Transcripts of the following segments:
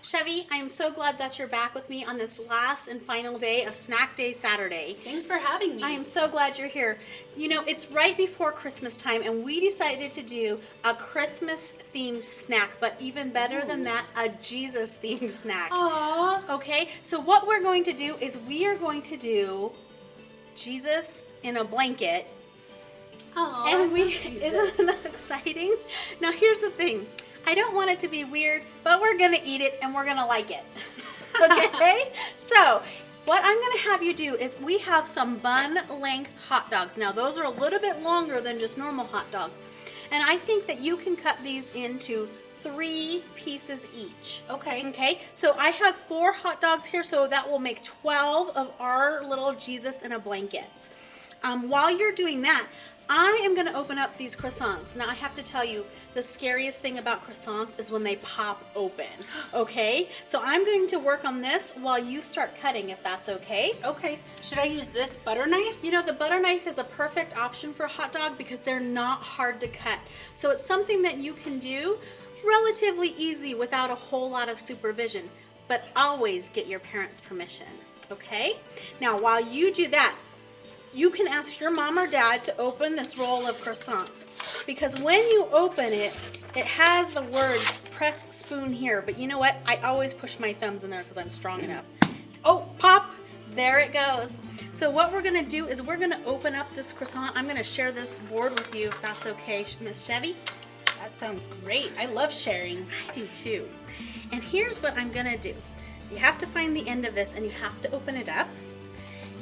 Chevy, I am so glad that you're back with me on this last and final day of Snack Day Saturday. Thanks for having me. I am so glad you're here. You know, it's right before Christmas time, and we decided to do a Christmas-themed snack, but even better than that, a Jesus-themed snack. Aww. Okay, so what we're going to do is we are going to do Jesus in a blanket. Aww. And Jesus. isn't that exciting? Now here's the thing. I don't want it to be weird, but we're gonna eat it and we're gonna like it. Okay? So what I'm gonna have you do is we have some bun length hot dogs. Now those are a little bit longer than just normal hot dogs. And I think that you can cut these into 3 pieces each. Okay. Okay, so I have 4 hot dogs here, so that will make 12 of our little Jesus in a blankets. While you're doing that, I am going to open up these croissants. Now I have to tell you, the scariest thing about croissants is when they pop open. Okay, so I'm going to work on this while you start cutting, if that's okay. Okay. Should I use this butter knife? You know, the butter knife is a perfect option for a hot dog because they're not hard to cut. So it's something that you can do relatively easy without a whole lot of supervision, but always get your parents' permission. Okay? Now, while you do that, you can ask your mom or dad to open this roll of croissants, because when you open it, it has the words press spoon here, but you know what? I always push my thumbs in there because I'm strong enough. Oh, pop! There it goes. So what we're gonna do is we're gonna open up this croissant. I'm gonna share this board with you if that's okay, Miss Chevy. That sounds great. I love sharing. I do too. And here's what I'm gonna do. You have to find the end of this and you have to open it up.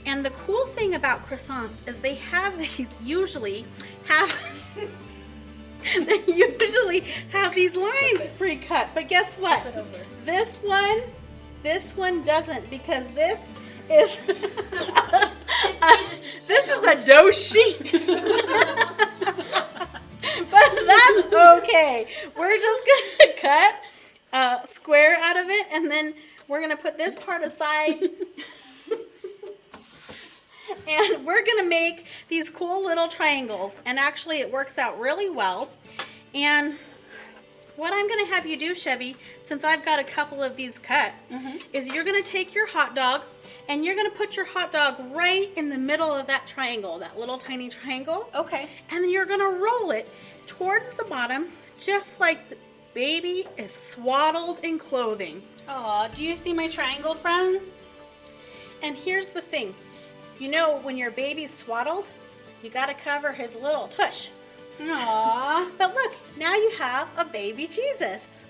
And the cool thing about croissants is they have these usually have these lines pre-cut. But guess what? This one doesn't, because this is this is a dough sheet. But that's okay. We're just gonna cut a square out of it, and then we're gonna put this part aside. And we're gonna make these cool little triangles, and actually it works out really well. And what I'm gonna have you do, Chevy, since I've got a couple of these cut, is you're gonna take your hot dog and you're gonna put your hot dog right in the middle of that triangle, that little tiny triangle. Okay. And then you're gonna roll it towards the bottom, just like the baby is swaddled in clothing. Aw, do you see my triangle, friends? And here's the thing. You know, when your baby's swaddled, you gotta cover his little tush. Aww. But look, now you have a baby Jesus.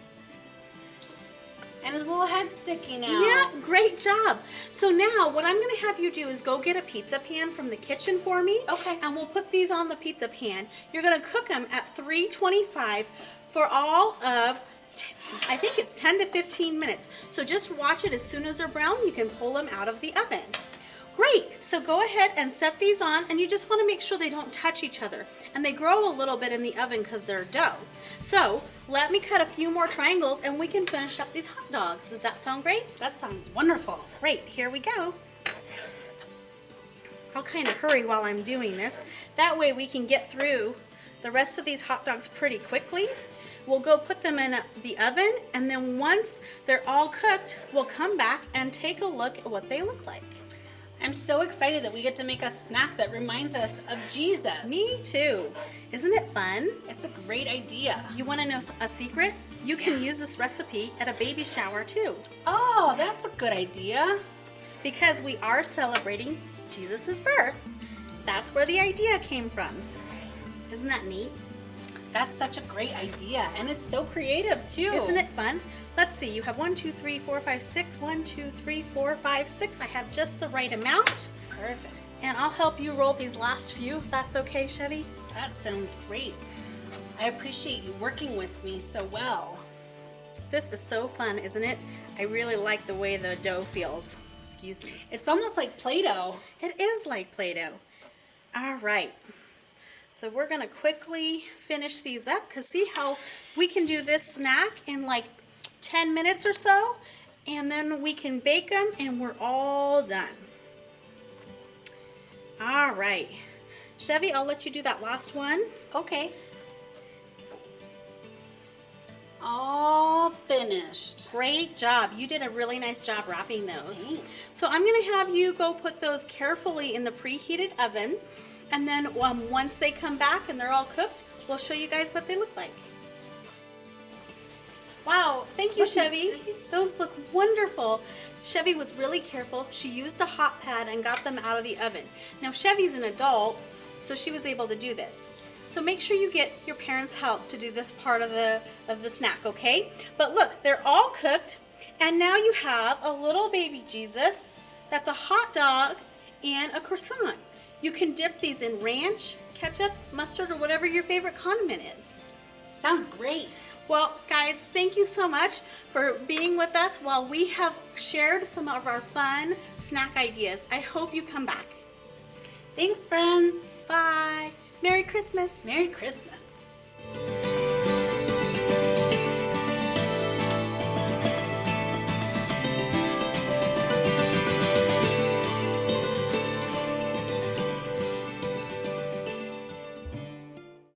And his little head's sticking out. Yeah, great job. So now what I'm gonna have you do is go get a pizza pan from the kitchen for me. Okay. And we'll put these on the pizza pan. You're gonna cook them at 325 for all of, I think it's 10 to 15 minutes. So just watch it. As soon as they're brown, you can pull them out of the oven. Great, so go ahead and set these on, and you just want to make sure they don't touch each other. And they grow a little bit in the oven because they're dough. So let me cut a few more triangles and we can finish up these hot dogs. Does that sound great? That sounds wonderful. Great, here we go. I'll kind of hurry while I'm doing this. That way we can get through the rest of these hot dogs pretty quickly. We'll go put them in the oven, and then once they're all cooked, we'll come back and take a look at what they look like. I'm so excited that we get to make a snack that reminds us of Jesus. Me too. Isn't it fun? It's a great idea. You want to know a secret? You can use this recipe at a baby shower too. Oh, that's a good idea. Because we are celebrating Jesus' birth. That's where the idea came from. Isn't that neat? That's such a great idea, and it's so creative too. Isn't it fun? Let's see, you have 1, 2, 3, 4, 5, 6. 1, 2, 3, 4, 5, 6. I have just the right amount. Perfect. And I'll help you roll these last few, if that's okay, Chevy. That sounds great. I appreciate you working with me so well. This is so fun, isn't it? I really like the way the dough feels. Excuse me. It's almost like Play-Doh. It is like Play-Doh. All right. So we're going to quickly finish these up, because see how we can do this snack in like 10 minutes or so, and then we can bake them and we're all done. All right. Chevy, I'll let you do that last one. Okay. all finished. Great job. You did a really nice job wrapping those. Thanks. So I'm going to have you go put those carefully in the preheated oven. And then once they come back and they're all cooked, we'll show you guys what they look like. Wow, thank you, Chevy. Those look wonderful. Chevy was really careful. She used a hot pad and got them out of the oven. Now Chevy's an adult, so she was able to do this. So make sure you get your parents' help to do this part of the snack, okay? But look, they're all cooked, and now you have a little baby Jesus. That's a hot dog and a croissant. You can dip these in ranch, ketchup, mustard, or whatever your favorite condiment is. Sounds great. Well, guys, thank you so much for being with us while we have shared some of our fun snack ideas. I hope you come back. Thanks, friends. Bye. Merry Christmas. Merry Christmas.